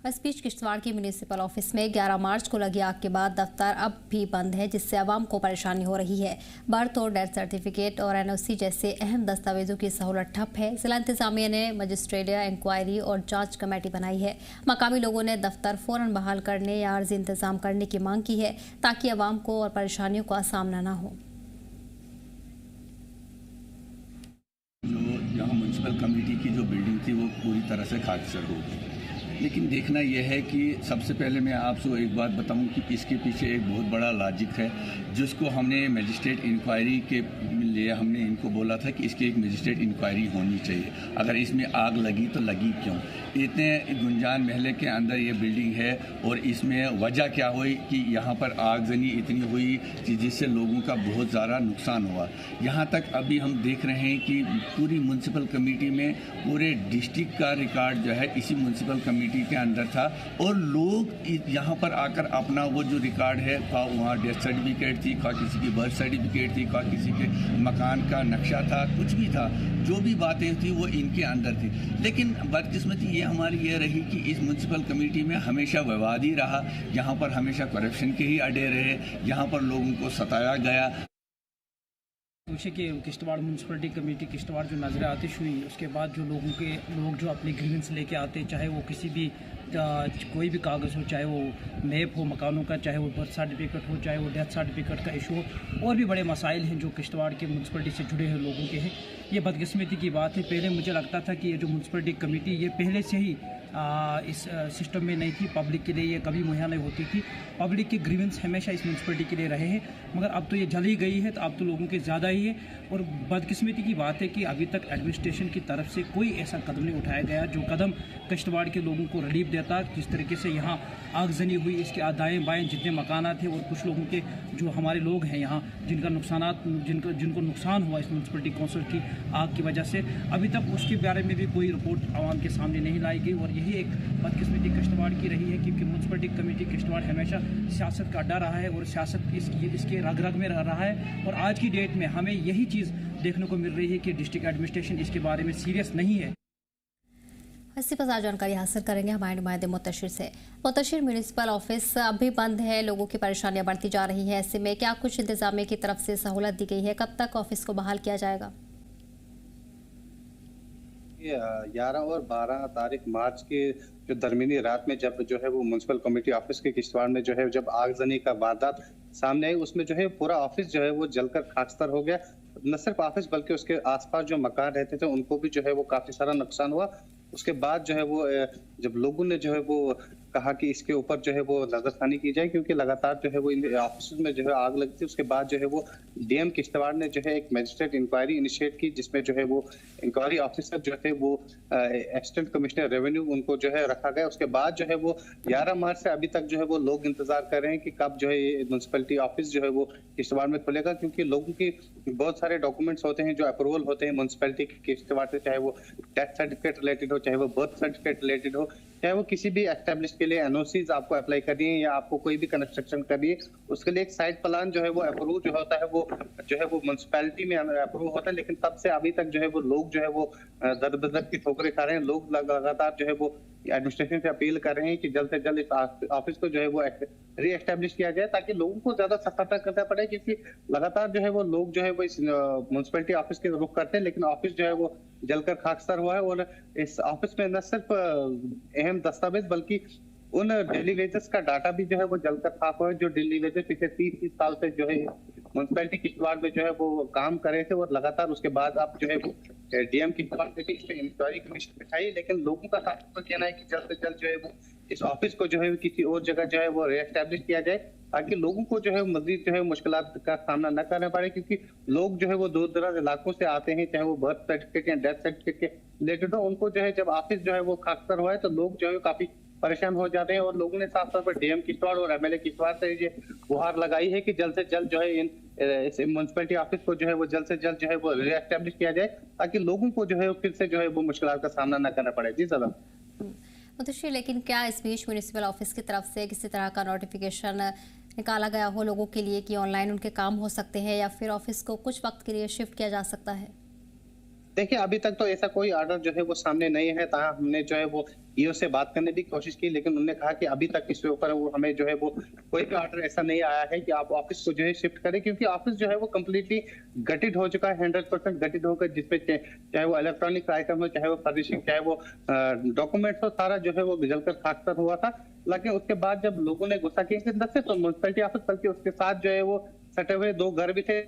इस बीच किश्तवाड़ के municipal office में 11 मार्च को लगी आग के बाद दफ्तर अब भी बंद है, जिससे आवाम को परेशानी हो रही है। बर्थ और डेथ सर्टिफिकेट और एनओसी जैसे अहम दस्तावेजों की सहूलत ठप है। जिला इंतजामिया ने मजिस्ट्रेटिया इंक्वायरी और जांच कमेटी बनाई है। मकामी लोगों ने दफ्तर फौरन बहाल करने या अर्जी इंतजाम करने की मांग की है, ताकि आवाम को और परेशानियों का सामना न हो। जो यहाँ म्यूनसिपल कमेटी की जो बिल्डिंग थी वो पूरी तरह से खाकसर हो गई। लेकिन देखना यह है कि सबसे पहले मैं आपसे एक बात बताऊं कि इसके पीछे एक बहुत बड़ा लॉजिक है, जिसको हमने मजिस्ट्रेट इंक्वायरी के लिए हमने इनको बोला था कि इसकी एक मजिस्ट्रेट इंक्वायरी होनी चाहिए। अगर इसमें आग लगी तो लगी क्यों? इतने गुंजान महल के अंदर ये बिल्डिंग है और इसमें वजह क्या हुई कि यहाँ पर आगजनी इतनी हुई कि जिससे लोगों का बहुत ज़्यादा नुकसान हुआ। यहाँ तक अभी हम देख रहे हैं कि पूरी म्यूनसिपल कमेटी में पूरे डिस्ट्रिक्ट का रिकॉर्ड जो है इसी म्यूनसिपल कमेटी के अंदर था, और लोग यहाँ पर आकर अपना वो जो रिकॉर्ड है, वहाँ डेथ सर्टिफिकेट थी, किसी की बर्थ सर्टिफिकेट थी, किसी के मकान का नक्शा था, कुछ भी था, जो भी बातें थी वो इनके अंदर थी। लेकिन बदकिस्मती ये हमारी ये रही कि इस म्यूनसिपल कमेटी में हमेशा विवाद ही रहा। यहाँ पर हमेशा करप्शन के ही अड्डे रहे, यहाँ पर लोगों को सताया गया। पूछे कि किश्तवाड़ म्यूनसिपलिटी कमेटी किश्तवाड़ जो नजर आतिश हुई, उसके बाद जो लोग जो अपने ग्रीवेंस लेके आते, चाहे वो किसी भी कोई भी कागज़ हो, चाहे वो मैप हो मकानों का, चाहे वो बर्थ सर्टिफिकेट हो, चाहे वो डेथ सर्टिफिकेट का इशू हो, और भी बड़े मसाइल हैं जो किश्तवाड़ के म्यूनसिपलिटी से जुड़े हुए लोगों के हैं। ये बदकिस्मती की बात है। पहले मुझे लगता था कि ये जो म्यूनसिपलिटी कमेटी ये पहले से ही इस सिस्टम में नहीं थी, पब्लिक के लिए ये कभी मुहैया नहीं होती थी। पब्लिक के ग्रीवेंस हमेशा इस म्यूनसिपलिटी के लिए रहे हैं, मगर अब तो ये जल ही गई है, तो अब तो लोगों के ज़्यादा ही है। और बदकिस्मती की बात है कि अभी तक एडमिनिस्ट्रेशन की तरफ से कोई ऐसा कदम नहीं उठाया गया जो कदम किश्तवाड़ के लोगों को रिलीफ देता। जिस तरीके से यहाँ आगजनी हुई, इसके दाएँ बाएँ जितने मकानात थे और कुछ लोगों के जो हमारे लोग हैं यहाँ जिनका जिनको नुकसान हुआ इस म्यूनसिपलिटी काउंसिल की आग की वजह से, अभी तक उसके बारे में भी कोई रिपोर्ट आवाम के सामने नहीं लाई गई। और यही एक बदकिस्मती किश्तवाड़ की रही है, क्योंकि म्यूनसिपलिटी कमेटी किश्तवाड़ हमेशा सियासत का अड्डा रहा है और सियासत इसके रग रग में रहा है। और आज की डेट में हमें यही चीज़ देखने को मिल रही है कि डिस्ट्रिक्ट एडमिनिस्ट्रेशन इसके बारे में सीरियस नहीं है। इसी पर ज़्यादा जानकारी हासिल करेंगे हमारे नुमाइंदे मुतशिर से। मुतशिर, म्यूनिसिपल ऑफिस अब भी बंद है, लोगों की परेशानियां बढ़ती जा रही हैं। ऐसे में क्या कुछ इंतजामिया की तरफ से सहूलत दी गई है? कब तक ऑफिस को बहाल किया जाएगा? 11 और 12 तारीख मार्च के जो दरमियानी रात में जब जो है वो म्यूनसिपल कमेटी ऑफिस के किश्तवाड़ में जो है जब आगजनी का वारदात सामने आई, उसमें जो है पूरा ऑफिस जो है वो जलकर खाकसर हो गया। न सिर्फ ऑफिस बल्कि उसके आसपास जो मकान रहते थे उनको भी जो है वो काफी सारा नुकसान हुआ। उसके बाद जो है वो जब लोगों ने जो है वो कहा कि इसके ऊपर जो है वो नजरसानी की जाए, क्योंकि लगातार जो है वो ऑफिस में जो है आग लगी थी। उसके बाद जो है वो डीएम किश्तवाड़ ने जो है एक मजिस्ट्रेट इंक्वायरी इनिशिएट की, जिसमें जो है वो इंक्वायरी ऑफिसर जो थे वो असिस्टेंट कमिश्नर रेवेन्यू उनको जो है रखा गया। उसके बाद जो है वो 11 मार्च से अभी तक जो है वो लोग इंतजार कर रहे हैं कि कब जो है ये म्यूनसिपलिटी ऑफिस जो है वो किश्तवाड़ में खुलेगा, क्योंकि लोगों की बहुत सारे डॉक्यूमेंट्स होते हैं जो अप्रूवल होते हैं म्यूनसिपलिटी के किश्तवाड़ से, चाहे वो डेथ सर्टिफिकेट रिलेटेड हो, चाहे वो बर्थ सर्टिफिकेट रिलेटेड हो, चाहे वो किसी भी एस्टेब्लिश के लिए एनओसीज आपको अप्लाई करनी है या आपको कोई भी कंस्ट्रक्शन करनी है, उसके लिए एक साइट प्लान जो है वो अप्रूव जो होता है वो जो है वो म्यूनसिपैलिटी में अप्रूव होता है। लेकिन तब से अभी तक जो है वो लोग जो है वो दर बदर की ठोकरें खा रहे हैं। लोग लगातार जो है वो एडमिनिस्ट्रेशन से अपील कर रहे हैं कि जल्द से जल्द इस ऑफिस को जो है वो री एस्टेब्लिश किया जाए, ताकि लोगों को ज्यादा सफरता करना पड़े, क्योंकि लगातार जो है वो लोग जो है वो इस म्यूनसिपलिटी ऑफिस के रुख करते हैं, लेकिन ऑफिस जो है वो जलकर खाकसर हुआ है। और इस ऑफिस में न सिर्फ अहम दस्तावेज बल्कि उन डेली वेजेस का डाटा भी जो है वो जलकर खाक हुआ है, जो डेली वेजेस पिछले 30 साल से जो है म्यूनसिपलिटी किश्तवाड़ में जो है वो काम कर रहे थे। और लगातार उसके बाद अब जो है वो डीएम किश्तवाड़ ने इस पे इंक्वायरी कमीशन बिठाई, लेकिन लोगों का साफ कहना है कि जल्द से जल्द जो है वो इस ऑफिस को जो है किसी और जगह जो है वो रीएस्टैब्लिश किया जाए, ताकि लोगों को जो है मजीद जो है मुश्किलात का सामना न करना पड़े। क्योंकि लोग जो है वो दूर दराज इलाकों से आते हैं, चाहे वो बर्थ सर्टिफिकेट या डेथ सर्टिफिकेट के रिलेटेड हो, उनको जो है जब ऑफिस जो है वो खाकसर हुआ है तो लोग जो है काफी परेशान हो जाते हैं। और लोगों ने साफ तौर पर डीएम किश्तवाड़ और एमएलए किश्तवाड़ से ये गुहार लगाई है कि जल्द से जल्द जो है इस म्यूनसिपलिटी ऑफिस को जो है वो जल्द से जल्द जो है वो रीएस्टैब्लिश किया जाए, ताकि लोगों को जो है फिर से जो है वो मुश्किलात का सामना न करना पड़े। जी सर। मुतशिर, लेकिन क्या इस बीच म्यूनिसिपल ऑफिस की तरफ से किसी तरह का नोटिफिकेशन निकाला गया हो लोगों के लिए कि ऑनलाइन उनके काम हो सकते हैं, या फिर ऑफिस को कुछ वक्त के लिए शिफ्ट किया जा सकता है? देखिए, अभी तक तो ऐसा कोई ऑर्डर जो है वो सामने नहीं है। ताहा हमने जो है वो ईओ से बात करने की कोशिश की, लेकिन उन्होंने कहा कि अभी तक इसके ऊपर वो हमें जो है वो कोई भी ऑर्डर ऐसा नहीं आया है कि आप ऑफिस को जो है शिफ्ट करें, क्योंकि ऑफिस जो है वो कंप्लीटली गठित हो चुका है, 100% गठित होकर, जिसपे चाहे वो इलेक्ट्रॉनिक आइटम हो, चाहे वो फर्निशिंग, चाहे वो डॉक्यूमेंट्स हो, सारा जो है वो जलकर खाक हुआ था। लेकिन उसके बाद जब लोगों ने गुस्सा किया कि न सिर्फ म्युनिसिपैलिटी ऑफिस बल्कि उसके साथ जो है वो सटे हुए 2 घर भी थे,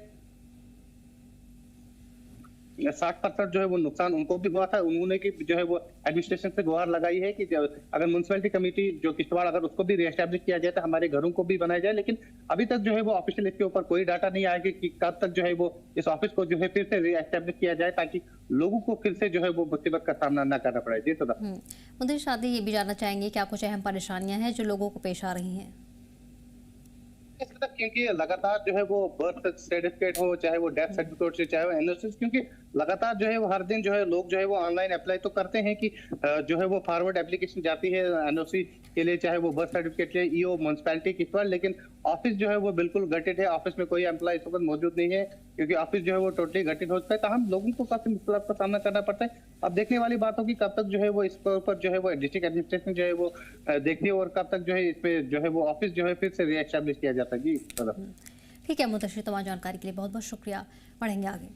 60% जो है वो नुकसान उनको भी हुआ था। उन्होंने की जो है वो एडमिनिस्ट्रेशन से गुहार लगाई है कि अगर म्युनिसिपैलिटी कमेटी जो किश्तवाड़, अगर उसको भी रीएस्टैब्लिश किया जाए तो हमारे घरों को भी बनाया जाए। लेकिन अभी तक जो है वो ऑफिशियल इसके ऊपर कोई डाटा नहीं आया कि कब तक जो है वो इस ऑफिस को जो है फिर से रीएस्टैब्लिश किया जाए, ताकि लोगों को फिर से जो है वो मुसीबत का सामना न करना पड़े। जी सदा। मुद्दे शादी ये भी जानना चाहेंगे क्या कुछ अहम परेशानियां हैं जो लोगों को पेश आ रही हैं? क्योंकि लगातार जो है वो बर्थ सर्टिफिकेट हो, चाहे वो डेथ सर्टिफिकेट हो, चाहे वो एनओसी, क्योंकि लगातार जो है वो हर दिन जो है लोग जो है वो ऑनलाइन अप्लाई तो करते हैं कि जो है वो फॉरवर्ड एप्लीकेशन जाती है एनओसी के लिए, चाहे वो बर्थ सर्टिफिकेट के लिए ईओ म्युनिसिपैलिटी की पर, लेकिन ऑफिस जो है वो बिल्कुल गठित है। ऑफिस में कोई एम्प्लॉय इस वक्त मौजूद नहीं है, क्योंकि ऑफिस जो है वो टोटली गठित हो चुका है। तो हम लोगों को काफी मुश्किलात का सामना करना पड़ता है। अब देखने वाली बात होगी कब तक जो है वो इसके ऊपर जो है वो डिस्ट्रिक्ट एडमिनिस्ट्रेशन जो है वो देखती है, और कब तक जो है इसमें जो है वो ऑफिस जो है फिर से रीएस्टैब्लिश किया जाता है। जी। ठीक है मुदस्सिर, तमाम जानकारी के लिए बहुत बहुत शुक्रिया। बढ़ेंगे आगे।